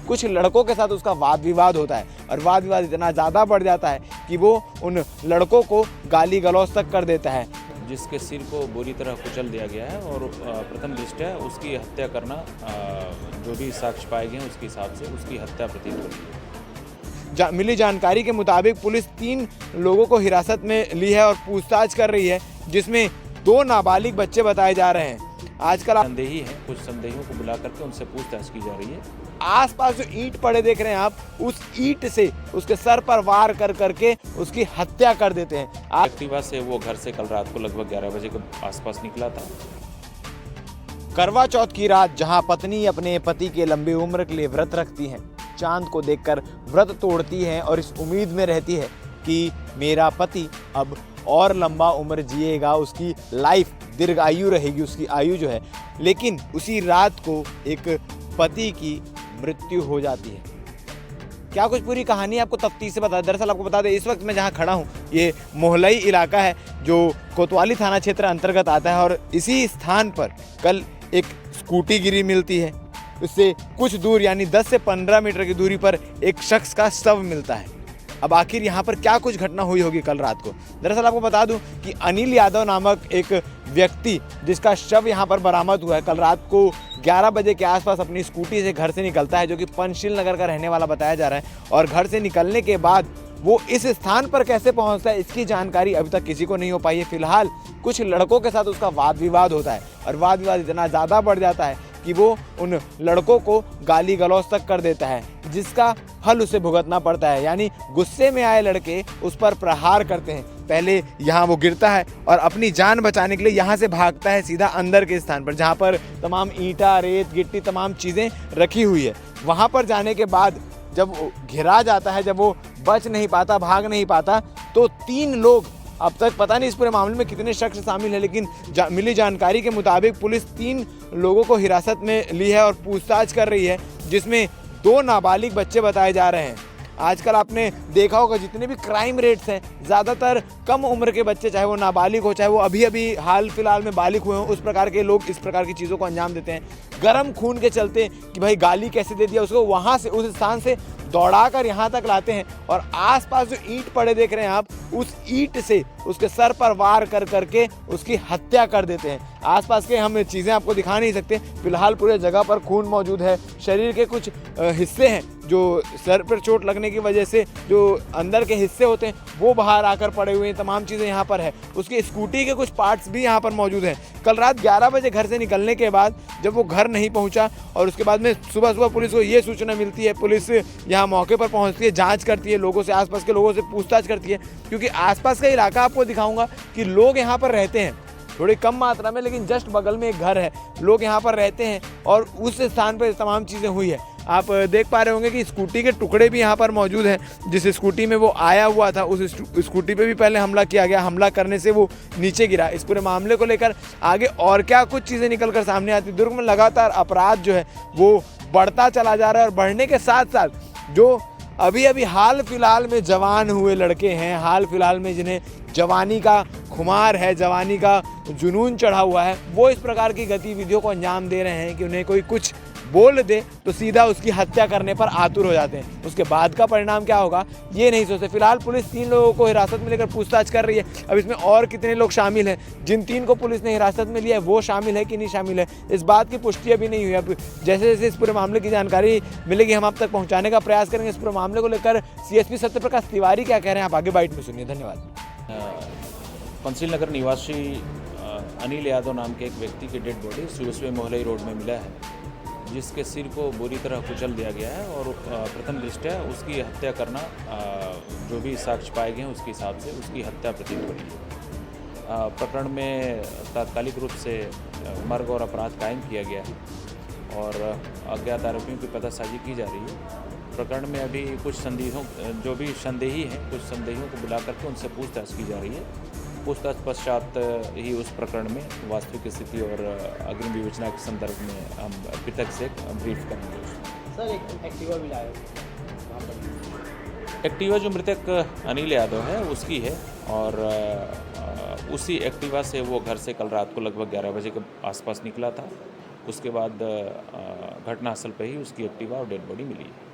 कुछ लड़कों के साथ उसका वाद विवाद होता है और वाद विवाद इतना ज़्यादा बढ़ जाता है कि वो उन लड़कों को गाली गलौज तक कर देता है, जिसके सिर को बुरी तरह कुचल दिया गया है और प्रथम दृष्टया उसकी हत्या करना जो भी साक्ष्य पाए गए हैं उसके हिसाब से उसकी हत्या प्रतीत हो रही है। मिली जानकारी के मुताबिक पुलिस 3 लोगों को हिरासत में ली है और पूछताछ कर रही है, जिसमें 2 नाबालिग बच्चे बताए जा रहे हैं। आजकल संदेही हैं, कुछ संदेहियों को बुला करके उनसे पूछताछ की जा रही है। आसपास जो ईंट पड़े देख रहे हैं आप, उस ईंट से उसके सर पर वार कर करके उसकी हत्या कर देते हैं। एक्टिवा से वो घर से कल रात को लगभग 11 बजे के आसपास निकला था। करवा चौथ की रात जहां पत्नी अपने पति के लंबी उम्र के लिए व्रत रखती है, चांद को देखकर व्रत तोड़ती है और इस उम्मीद में रहती है कि मेरा पति अब और लंबा उम्र जिएगा, उसकी लाइफ दीर्घायु रहेगी, उसकी आयु जो है। लेकिन उसी रात को एक पति की मृत्यु हो जाती है। क्या कुछ पूरी कहानी आपको तफ्तीश से बता। दरअसल आपको बता दें, इस वक्त मैं जहां खड़ा हूं ये मोहलई इलाका है जो कोतवाली थाना क्षेत्र अंतर्गत आता है और इसी स्थान पर कल एक स्कूटी गिरी मिलती है। उससे कुछ दूर यानी 10 से 15 मीटर की दूरी पर एक शख्स का शव मिलता है। अब आखिर यहाँ पर क्या कुछ घटना हुई होगी कल रात को। दरअसल आपको बता दूं कि अनिल यादव नामक एक व्यक्ति जिसका शव यहाँ पर बरामद हुआ है, कल रात को 11 बजे के आसपास अपनी स्कूटी से घर से निकलता है, जो कि पंचशील नगर का रहने वाला बताया जा रहा है। और घर से निकलने के बाद वो इस स्थान पर कैसे पहुंचता है इसकी जानकारी अभी तक किसी को नहीं हो पाई है। फिलहाल कुछ लड़कों के साथ उसका वाद विवाद होता है और वाद विवाद इतना ज़्यादा बढ़ जाता है कि वो उन लड़कों को गाली गलौज तक कर देता है, जिसका हल उसे भुगतना पड़ता है। यानी गुस्से में आए लड़के उस पर प्रहार करते हैं। पहले यहाँ वो गिरता है और अपनी जान बचाने के लिए यहाँ से भागता है सीधा अंदर के स्थान पर, जहाँ पर तमाम ईंटा, रेत, गिट्टी, तमाम चीज़ें रखी हुई है। वहाँ पर जाने के बाद जब घिरा जाता है, जब वो बच नहीं पाता, भाग नहीं पाता, तो 3 लोग, अब तक पता नहीं इस पूरे मामले में कितने शख्स शामिल हैं, लेकिन मिली जानकारी के मुताबिक पुलिस 3 लोगों को हिरासत में ली है और पूछताछ कर रही है, जिसमें 2 नाबालिग बच्चे बताए जा रहे हैं। आजकल आपने देखा होगा जितने भी क्राइम रेट्स हैं, ज़्यादातर कम उम्र के बच्चे, चाहे वो नाबालिग हो, चाहे वो अभी अभी हाल फिलहाल में बालिग हुए हों, उस प्रकार के लोग इस प्रकार की चीज़ों को अंजाम देते हैं। गर्म खून के चलते कि भाई गाली कैसे दे दिया उसको, वहाँ से उस स्थान से दौड़ाकर यहाँ तक लाते हैं और आसपास जो ईंट पड़े देख रहे हैं आप, उस ईंट से उसके सर पर वार कर करके उसकी हत्या कर देते हैं। आसपास के हम चीज़ें आपको दिखा नहीं सकते, फिलहाल पूरे जगह पर खून मौजूद है। शरीर के कुछ हिस्से हैं जो सर पर चोट लगने की वजह से जो अंदर के हिस्से होते हैं वो बाहर आकर पड़े हुए हैं। तमाम चीज़ें यहाँ पर है। उसकी स्कूटी के कुछ पार्ट्स भी यहाँ पर मौजूद हैं। कल रात 11 बजे घर से निकलने के बाद जब वो घर नहीं पहुँचा और उसके बाद में सुबह पुलिस को ये सूचना मिलती है, पुलिस यहाँ मौके पर पहुँचती है, जाँच करती है, लोगों से, आसपास के लोगों से पूछताछ करती है, क्योंकि आसपास का इलाका आपको दिखाऊंगा कि लोग यहाँ पर रहते हैं थोड़ी कम मात्रा में, लेकिन जस्ट बगल में एक घर है, लोग यहाँ पर रहते हैं और उस स्थान पर तमाम चीज़ें हुई है। आप देख पा रहे होंगे कि स्कूटी के टुकड़े भी यहाँ पर मौजूद हैं। जिस स्कूटी में वो आया हुआ था उस स्कूटी पे भी पहले हमला किया गया, हमला करने से वो नीचे गिरा। इस पूरे मामले को लेकर आगे और क्या कुछ चीज़ें निकल कर सामने आती। दुर्ग में लगातार अपराध जो है वो बढ़ता चला जा रहा है और बढ़ने के साथ साथ जो अभी अभी हाल फिलहाल में जवान हुए लड़के हैं, हाल फिलहाल में जिन्हें जवानी का खुमार है, जवानी का जुनून चढ़ा हुआ है, वो इस प्रकार की गतिविधियों को अंजाम दे रहे हैं कि उन्हें कोई कुछ बोल दे तो सीधा उसकी हत्या करने पर आतुर हो जाते हैं। उसके बाद का परिणाम क्या होगा ये नहीं सोचते। फिलहाल पुलिस 3 लोगों को हिरासत में लेकर पूछताछ कर रही है। अब इसमें और कितने लोग शामिल हैं, जिन 3 को पुलिस ने हिरासत में लिया है वो शामिल है कि नहीं शामिल है, इस बात की पुष्टि अभी नहीं हुई। अब जैसे जैसे इस पूरे मामले की जानकारी मिलेगी हम आप तक पहुँचाने का प्रयास करेंगे। इस पूरे मामले को लेकर CSP सत्यप्रकाश तिवारी क्या कह रहे हैं आप आगे बाइट में सुनिए। धन्यवाद। पंचशील नगर निवासी अनिल यादव नाम के एक व्यक्ति की डेड बॉडी सुबह मोहलई रोड में मिला है, जिसके सिर को बुरी तरह कुचल दिया गया है और प्रथम दृष्टया उसकी हत्या करना जो भी साक्ष्य पाए गए हैं उसके हिसाब से उसकी हत्या प्रतीत हो रही है। प्रकरण में तात्कालिक रूप से मर्ग और अपराध कायम किया गया है और अज्ञात आरोपियों की पतासाजी की जा रही है। प्रकरण में अभी कुछ संदेहों, जो भी संदेही हैं, कुछ संदेहियों को बुला करके उनसे पूछताछ की जा रही है। पूछताछ पश्चात ही उस प्रकरण में वास्तविक स्थिति और अग्रिम विवेचना के संदर्भ में हम पृथक से ब्रीफ करेंगे। सर एक एक्टिवा भी लाए, एक्टिवा जो मृतक अनिल यादव है उसकी है और उसी एक्टिवा से वो घर से कल रात को लगभग 11 बजे के आसपास निकला था उसके बाद घटनास्थल पर ही उसकी एक्टिवा और डेड बॉडी मिली है।